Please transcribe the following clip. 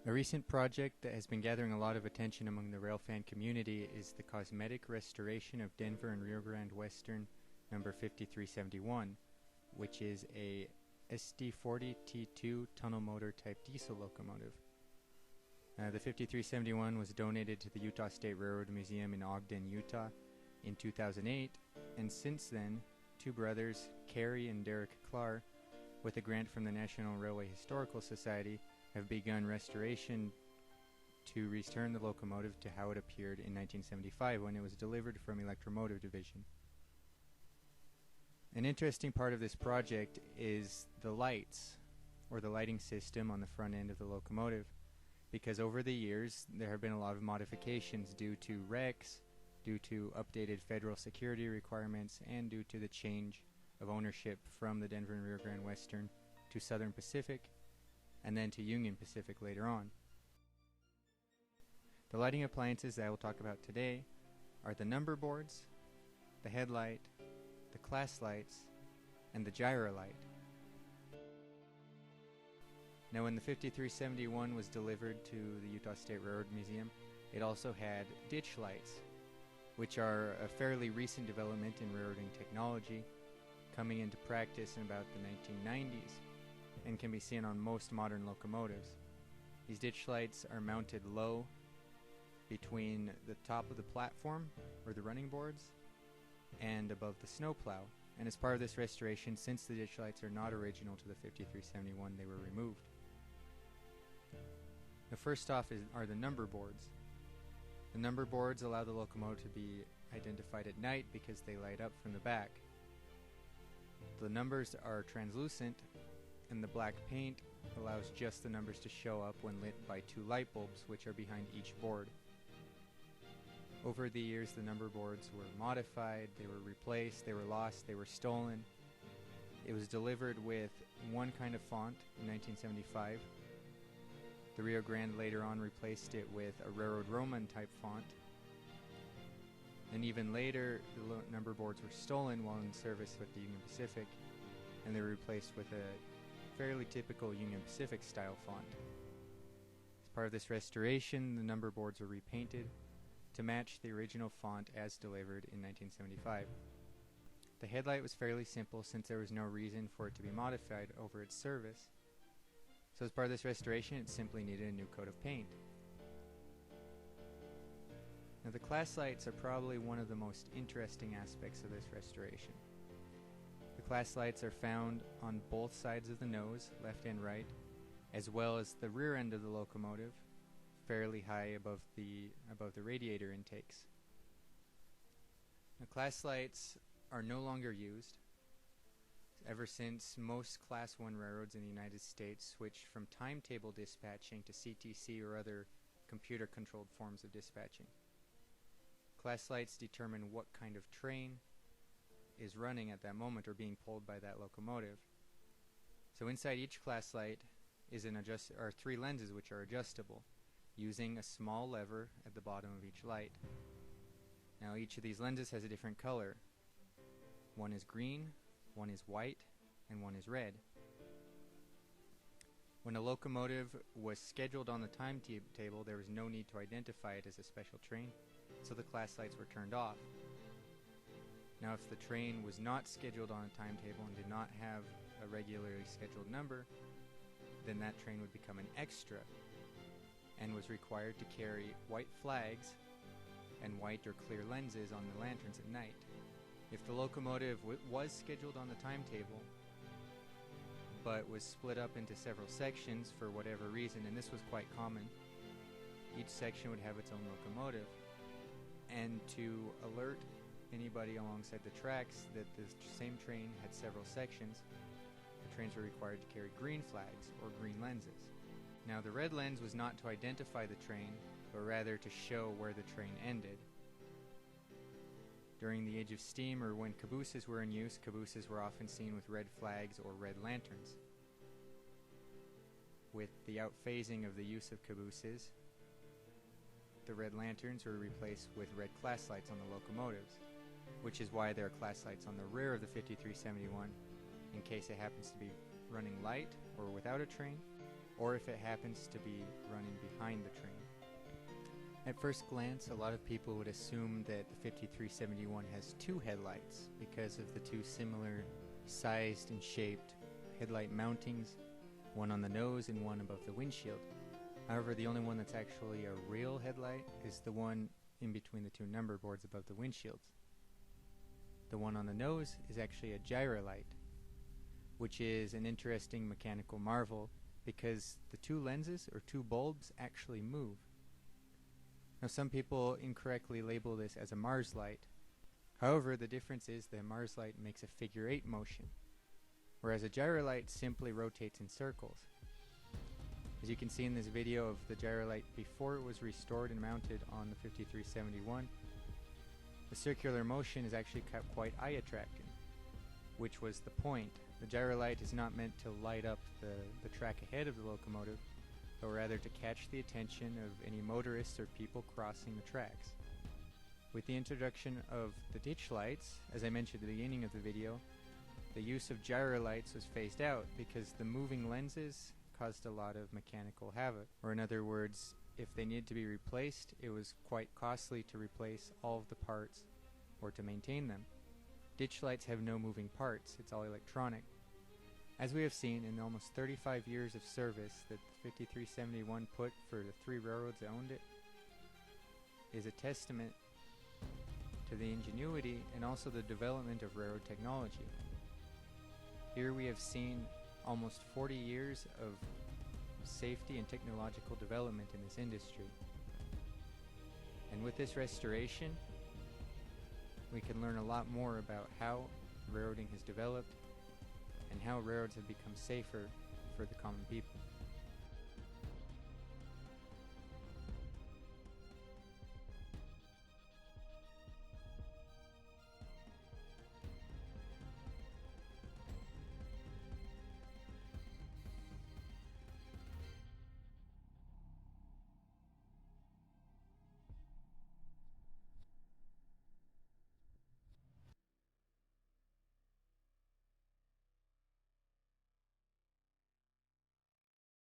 A recent project that has been gathering a lot of attention among the railfan community is the cosmetic restoration of Denver and Rio Grande Western number 5371, which is a SD40 T2 tunnel motor type diesel locomotive. The 5371 was donated to the Utah State Railroad Museum in Ogden, Utah in 2008, and since then, two brothers, Carrie and Derek Clark, with a grant from the National Railway Historical Society, have begun restoration to return the locomotive to how it appeared in 1975 when it was delivered from Electromotive Division. An interesting part of this project is the lights, or the lighting system on the front end of the locomotive, because over the years there have been a lot of modifications due to wrecks, due to updated federal security requirements, and due to the change of ownership from the Denver and Rio Grande Western to Southern Pacific, and then to Union Pacific later on. The lighting appliances that I will talk about today are the number boards, the headlight, the class lights, and the gyro light. Now, when the 5371 was delivered to the Utah State Railroad Museum, it also had ditch lights, which are a fairly recent development in railroading technology, coming into practice in about the 1990s, and can be seen on most modern locomotives. These ditch lights are mounted low between the top of the platform, or the running boards, and above the snowplow. And as part of this restoration, since the ditch lights are not original to the 5371, they were removed. Now, first off are the number boards. The number boards allow the locomotive to be identified at night because they light up from the back. The numbers are translucent, and the black paint allows just the numbers to show up when lit by two light bulbs, which are behind each board. Over the years, the number boards were modified, they were replaced, they were lost, they were stolen. It was delivered with one kind of font in 1975. The Rio Grande later on replaced it with a Railroad Roman type font. And even later, the number boards were stolen while in service with the Union Pacific, and they were replaced with a fairly typical Union Pacific style font. As part of this restoration, the number boards were repainted to match the original font as delivered in 1975. The headlight was fairly simple since there was no reason for it to be modified over its service. So as part of this restoration, it simply needed a new coat of paint. Now, the class lights are probably one of the most interesting aspects of this restoration. The class lights are found on both sides of the nose, left and right, as well as the rear end of the locomotive, fairly high above the radiator intakes. Now, class lights are no longer used ever since most Class 1 railroads in the United States switched from timetable dispatching to CTC or other computer-controlled forms of dispatching. Class lights determine what kind of train is running at that moment or being pulled by that locomotive. So inside each class light are three lenses which are adjustable, using a small lever at the bottom of each light. Now, each of these lenses has a different color. One is green, one is white, and one is red. When a locomotive was scheduled on the timetable, there was no need to identify it as a special train, so the class lights were turned off. Now, if the train was not scheduled on a timetable and did not have a regularly scheduled number, then that train would become an extra and was required to carry white flags and white or clear lenses on the lanterns at night. If the locomotive was scheduled on the timetable, but was split up into several sections for whatever reason, and this was quite common, each section would have its own locomotive, and to alert anybody alongside the tracks that the same train had several sections, the trains were required to carry green flags or green lenses. Now, the red lens was not to identify the train, but rather to show where the train ended. During the age of steam, or when cabooses were in use, cabooses were often seen with red flags or red lanterns. With the outphasing of the use of cabooses, the red lanterns were replaced with red class lights on the locomotives, which is why there are class lights on the rear of the 5371 in case it happens to be running light or without a train, or if it happens to be running behind the train. At first glance, a lot of people would assume that the 5371 has two headlights because of the two similar sized and shaped headlight mountings, one on the nose and one above the windshield. However, the only one that's actually a real headlight is the one in between the two number boards above the windshields. The one on the nose is actually a gyrolight, which is an interesting mechanical marvel because the two lenses or two bulbs actually move. Now, some people incorrectly label this as a Mars light. However, the difference is the Mars light makes a figure 8 motion, whereas a gyrolight simply rotates in circles. As you can see in this video of the gyrolight before it was restored and mounted on the 5371, the circular motion is actually quite eye-attracting, which was the point. The gyrolight is not meant to light up the track ahead of the locomotive, but rather to catch the attention of any motorists or people crossing the tracks. With the introduction of the ditch lights, as I mentioned at the beginning of the video, the use of gyrolights was phased out because the moving lenses caused a lot of mechanical havoc. Or in other words, if they needed to be replaced, it was quite costly to replace all of the parts or to maintain them. Ditch lights have no moving parts, it's all electronic. As we have seen in almost 35 years of service that the 5371 put for the 3 railroads that owned it, is a testament to the ingenuity and also the development of railroad technology. Here we have seen almost 40 years of safety and technological development in this industry. And with this restoration, we can learn a lot more about how railroading has developed and how railroads have become safer for the common people.